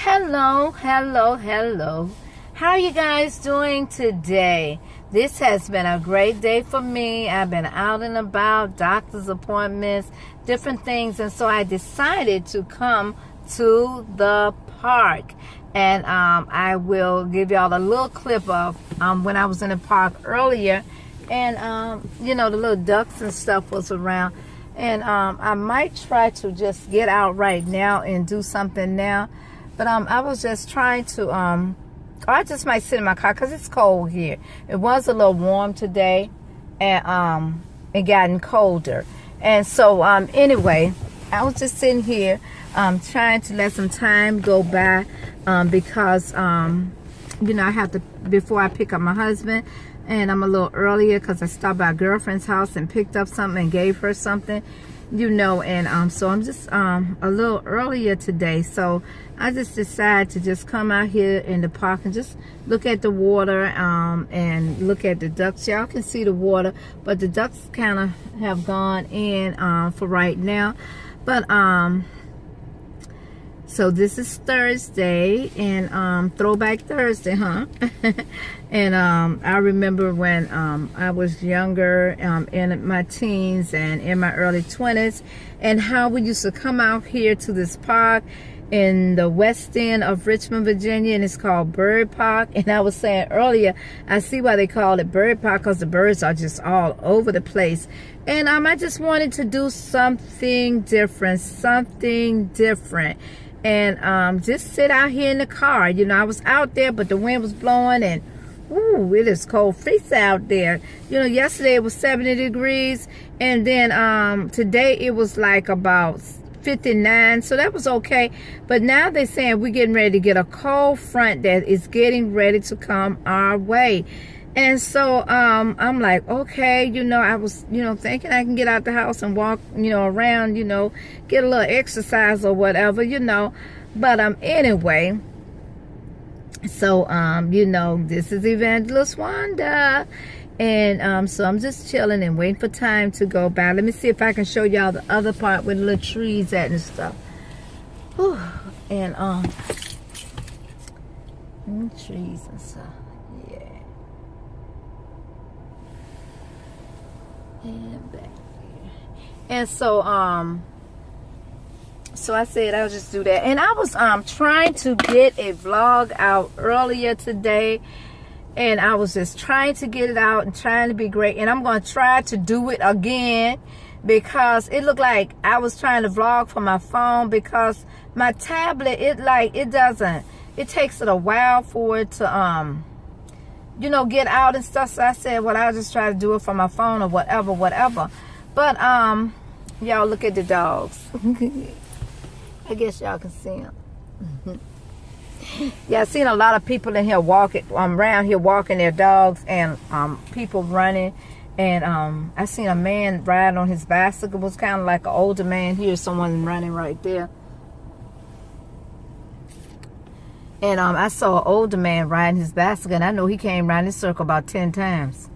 Hello, hello, hello. How are you guys doing today? This has been a great day for me. I've been out and about, doctor's appointments, different things. And so I decided to come to the park. And I will give y'all a little clip of when I was in the park earlier. And, the little ducks and stuff was around. And I might try to just get out right now and do something now. But I was just trying to, I just might sit in my car because it's cold here. It was a little warm today, and it gotten colder. And so, anyway, I was just sitting here trying to let some time go by because, I have to, before I pick up my husband, and I'm a little earlier because I stopped by a girlfriend's house and picked up something and gave her something. And so I'm just a little earlier today. So I just decided to just come out here in the park and just look at the water and look at the ducks. Y'all can see the water, but the ducks kind of have gone in for right now. But so this is Thursday, and Throwback Thursday, huh? And I remember when I was younger, in my teens and in my early 20s, and how we used to come out here to this park in the west end of Richmond, Virginia, and it's called Bird Park. And I was saying earlier, I see why they call it Bird Park, because the birds are just all over the place. And I just wanted to do something different, and just sit out here in the car. I was out there, but the wind was blowing, and ooh, it is cold, freeze out there. Yesterday it was 70 degrees, and then today it was like about 59, so that was okay. But now they're saying we're getting ready to get a cold front that is getting ready to come our way. And so I'm like, okay, I was, thinking I can get out the house and walk, around, get a little exercise or whatever, But anyway, so, this is Evangelist Wanda. And so I'm just chilling and waiting for time to go by. Let me see if I can show y'all the other part where the little trees at and stuff. Whew. And trees and stuff. Yeah. And back here. And so so I said I'll just do that. And I was trying to get a vlog out earlier today, and I was just trying to get it out and trying to be great. And I'm going to try to do it again, because it looked like I was trying to vlog from my phone, because my tablet, it takes it a while for it to get out and stuff. So I said, well, I'll just try to do it from my phone or whatever. But y'all look at the dogs. I guess y'all can see them. Yeah, I've seen a lot of people in here walking, around here walking their dogs, and people running. And I seen a man riding on his bicycle. It was kind of like an older man. Here's someone running right there. And I saw an older man riding his bicycle, and I know he came around this circle about 10 times.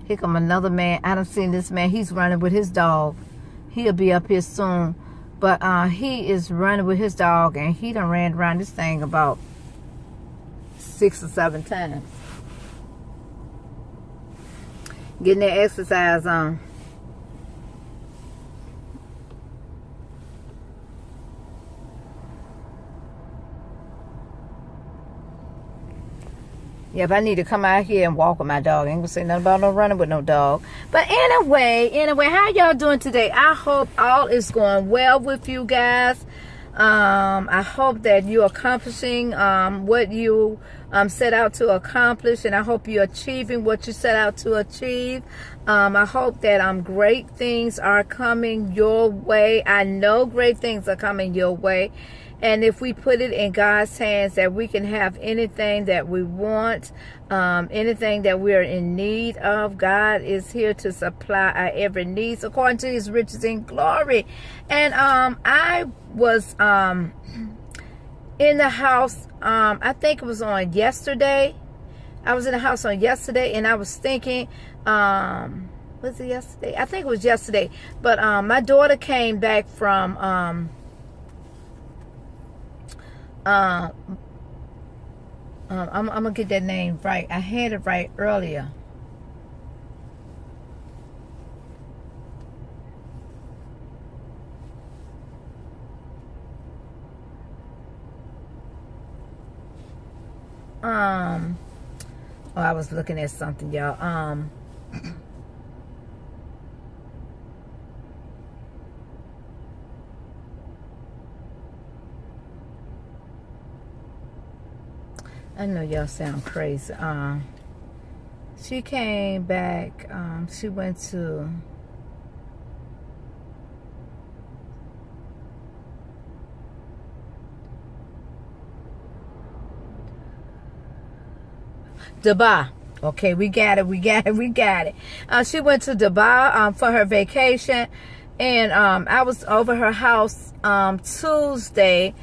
Here come another man. I done seen this man. He's running with his dog. He'll be up here soon. But he is running with his dog, and he done ran around this thing about 6 or 7 times. Getting their exercise on. Yep, I need to come out here and walk with my dog. I ain't gonna say nothing about no running with no dog. But anyway, how y'all doing today? I hope all is going well with you guys. I hope that you're accomplishing what you set out to accomplish, and I hope you're achieving what you set out to achieve. I hope that great things are coming your way. I know great things are coming your way. And if we put it in God's hands, that we can have anything that we want, anything that we're in need of, God is here to supply our every needs according to his riches in glory. And I was in the house, I think it was on yesterday. I was in the house on yesterday, and I was thinking, was it yesterday? I think it was yesterday. But my daughter came back from uh, I'm gonna get that name right. I had it right earlier. Oh, I was looking at something, y'all. I know y'all sound crazy. She came back. She went to Dubai. Okay, we got it. She went to Dubai for her vacation, and I was over her house Tuesday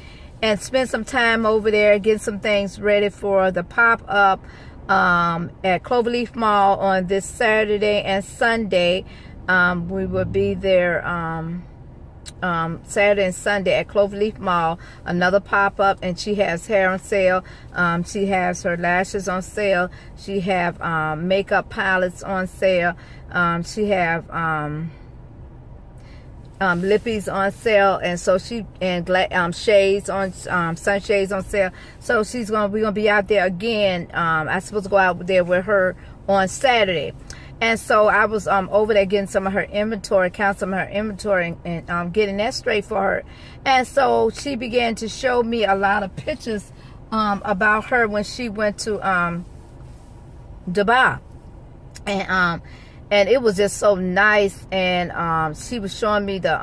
and spent some time over there getting some things ready for the pop-up at Cloverleaf Mall on this Saturday and Sunday. We will be there Saturday and Sunday at Cloverleaf Mall, another pop-up, and she has hair on sale. She has her lashes on sale. She have makeup palettes on sale. She have lippies on sale, and so shades on sunshades on sale. So we're gonna be out there again. I'm supposed to go out there with her on Saturday. And so I was over there getting some of her inventory, count some of her inventory, and getting that straight for her. And so she began to show me a lot of pictures about her when she went to Dubai, and it was just so nice. And she was showing me the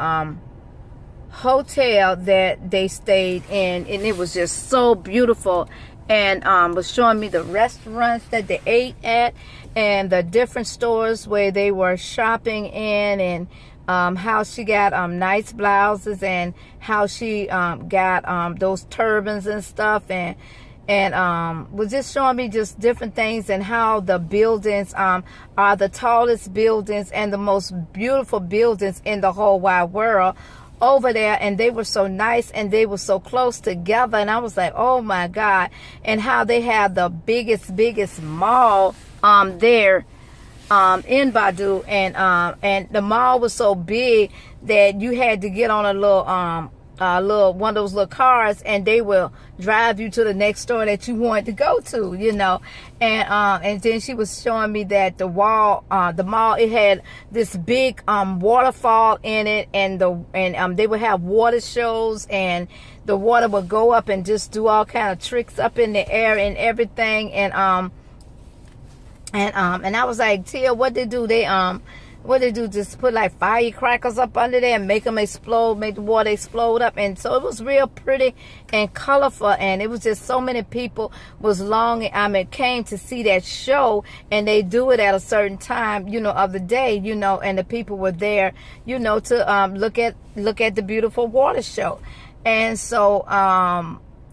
hotel that they stayed in, and it was just so beautiful. And was showing me the restaurants that they ate at, and the different stores where they were shopping in, and how she got nice blouses, and how she got those turbans and stuff, and was just showing me just different things, and how the buildings are the tallest buildings and the most beautiful buildings in the whole wide world over there. And they were so nice, and they were so close together, and I was like, oh my God. And how they had the biggest mall there in Badu, and the mall was so big that you had to get on a little one of those little cars, and they will drive you to the next store that you wanted to go to, and then she was showing me that the mall, it had this big waterfall in it, and they would have water shows, and the water would go up and just do all kind of tricks up in the air and everything. And I was like, Tia, what they do? What they do, just put like firecrackers up under there and make them explode, make the water explode up. And so it was real pretty and colorful, and it was just so many people was came to see that show, and they do it at a certain time, of the day, and the people were there, to look at the beautiful water show. And so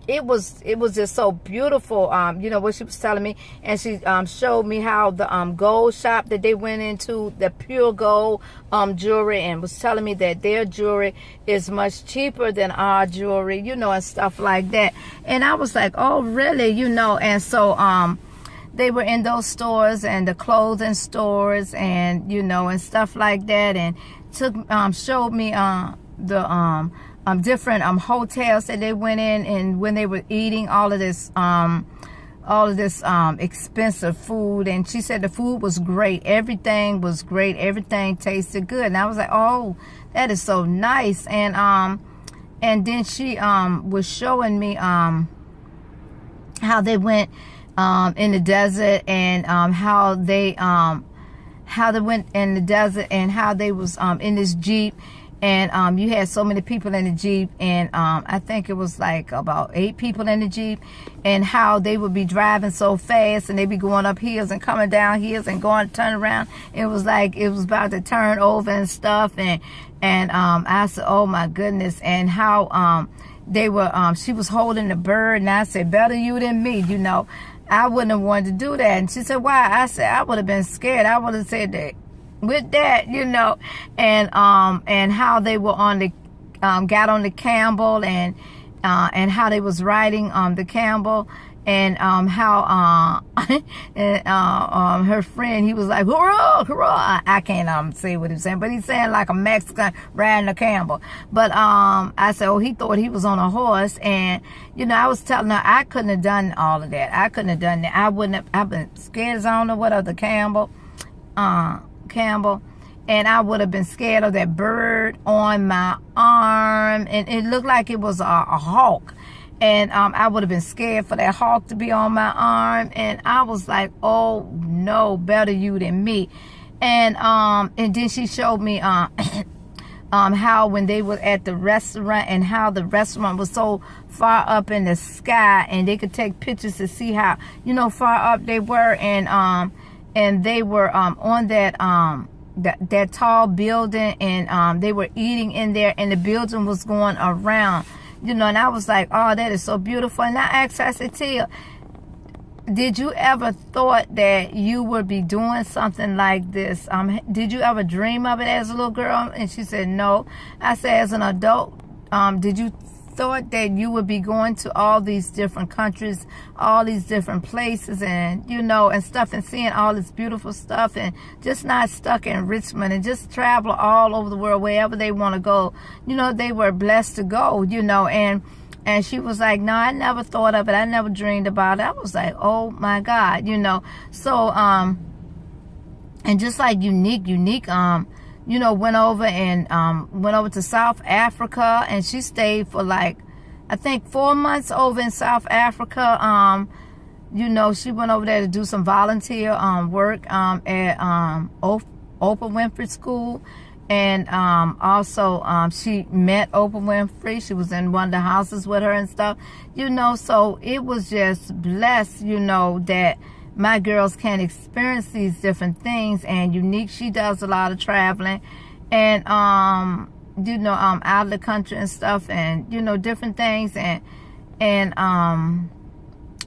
it was just so beautiful, what she was telling me. And she showed me how the gold shop that they went into, the pure gold jewelry, and was telling me that their jewelry is much cheaper than our jewelry, and stuff like that. And I was like, oh really, and so they were in those stores, and the clothing stores, and and stuff like that, and showed me the different hotels that they went in, and when they were eating all of this expensive food. And she said the food was great, everything was great, everything tasted good. And I was like, oh, that is so nice. And then she was showing me how they went in the desert, and how they went in the desert, and how they was in this Jeep. And you had so many people in the Jeep, and I think it was like about 8 people in the Jeep, and how they would be driving so fast, and they'd be going up hills and coming down hills and turn around. It was like it was about to turn over and stuff. And I said, oh my goodness. And how they were she was holding the bird, and I said, better you than me, I wouldn't have wanted to do that. And she said, why? I said, I would have been scared. I would have said that with that, and how they were on the got on the Campbell, and and how they was riding the camel, and how and her friend, he was like, hurrah, hurrah. I can't say what he's saying, but he's saying like a Mexican riding a camel. But I said, oh, he thought he was on a horse. And you know, I was telling her I couldn't have done all of that. I couldn't have done that. I wouldn't have. I've been scared as I don't know what of the camel, and I would have been scared of that bird on my arm, and it looked like it was a hawk. And I would have been scared for that hawk to be on my arm. And I was like, oh no, better you than me. And then she showed me how when they were at the restaurant, and how the restaurant was so far up in the sky, and they could take pictures to see how, you know, far up they were. And they were on that tall building, and they were eating in there, and the building was going around. You know, and I was like, oh, that is so beautiful. And I asked her, I said, Tia, did you ever thought that you would be doing something like this? Did you ever dream of it as a little girl? And she said, no. I said, as an adult, did you thought that you would be going to all these different countries, all these different places, and you know, and stuff, and seeing all this beautiful stuff, and just not stuck in Richmond, and just travel all over the world wherever they want to go? You know, they were blessed to go, you know. And she was like, no, I never thought of it, I never dreamed about it. I was like, oh my God, you know. So and just like unique you know, went over to South Africa, and she stayed for like, I think 4 months over in South Africa. You know, she went over there to do some volunteer work at Oprah Winfrey School. And also she met Oprah Winfrey. She was in one of the houses with her and stuff, you know. So it was just blessed, you know, that my girls can experience these different things. And Unique, she does a lot of traveling, and you know, out of the country and stuff, and you know, different things, and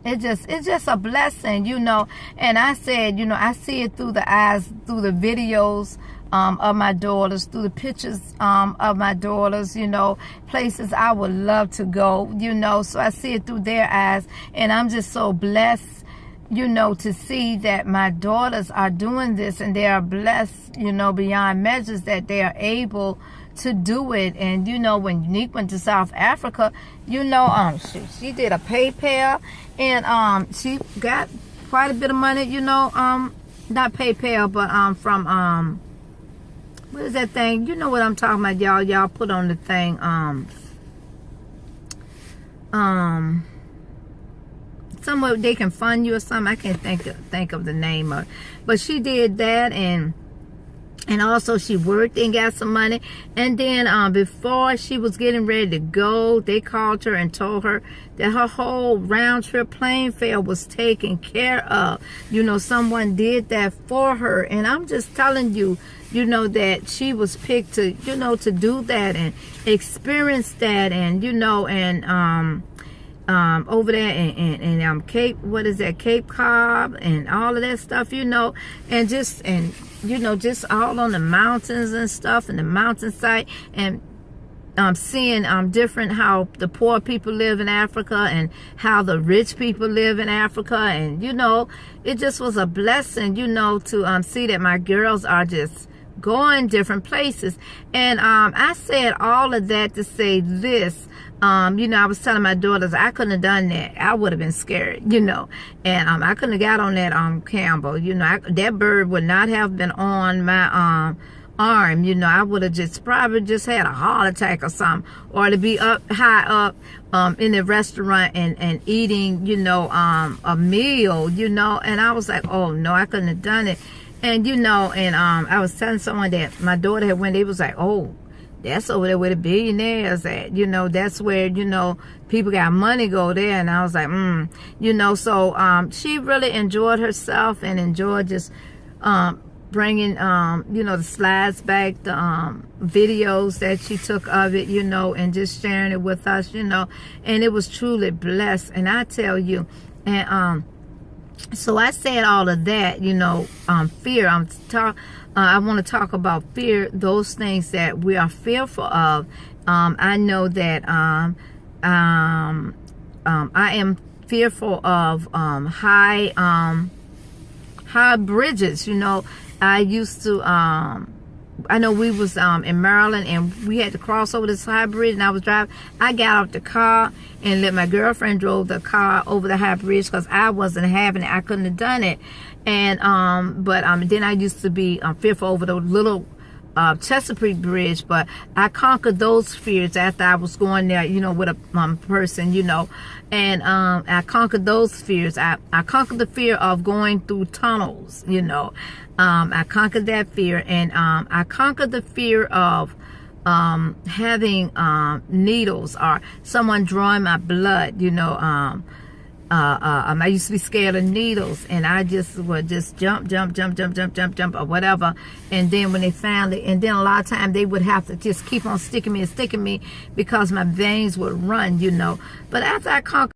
it's just a blessing, you know. And I said, you know, I see it through the eyes, through the videos of my daughters, through the pictures of my daughters, you know, places I would love to go, you know. So I see it through their eyes, and I'm just so blessed, you know, to see that my daughters are doing this, and they are blessed, you know, beyond measures, that they are able to do it. And you know, when Unique went to South Africa, you know, she did a PayPal, and she got quite a bit of money, you know, not PayPal, but from what is that thing? You know what I'm talking about, y'all. Y'all put on the thing, somewhere they can fund you or something. I can't think of the name of it. But she did that, and also she worked and got some money. And then before she was getting ready to go, they called her and told her that her whole round trip plane fare was taken care of. You know, someone did that for her. And I'm just telling you, you know, that she was picked to, you know, to do that and experience that, and you know, and over there in Cape, what is that, Cape Cobb, and all of that stuff, you know, and you know, just all on the mountains and stuff, and the mountainside, and seeing different, how the poor people live in Africa and how the rich people live in Africa. And you know, it just was a blessing, you know, to see that my girls are just going different places. And I said all of that to say this. You know, I was telling my daughters I couldn't have done that. I would have been scared, you know. And I couldn't have got on that camel. You know, that bird would not have been on my arm. You know, I would have probably just had a heart attack or something. Or to be up high up in the restaurant and eating, you know, a meal, you know. And I was like, oh no, I couldn't have done it. And you know, and I was telling someone that my daughter had went. They was like, oh, that's over there where the billionaires at, you know, that's where, you know, people got money go there. And I was like, you know, so she really enjoyed herself, and enjoyed just bringing, you know, the slides back, the videos that she took of it, you know, and just sharing it with us, you know. And it was truly blessed. And I tell you, and so I said all of that, you know, fear. I want to talk about fear, those things that we are fearful of. I know that I am fearful of high bridges. You know, I used to I know we was in Maryland, and we had to cross over this high bridge, and I was driving. I got out the car and let my girlfriend drove the car over the high bridge because I wasn't having it. I couldn't have done it. And then I used to be fearful over the little Chesapeake Bridge, but I conquered those fears after I was going there, you know, with a person, you know, and I conquered those fears. I conquered the fear of going through tunnels, you know. I conquered that fear, and I conquered the fear of having needles or someone drawing my blood, you know. I used to be scared of needles, and I just would just jump or whatever. And then when they found it, and then a lot of times they would have to just keep on sticking me because my veins would run, you know. But after I conquered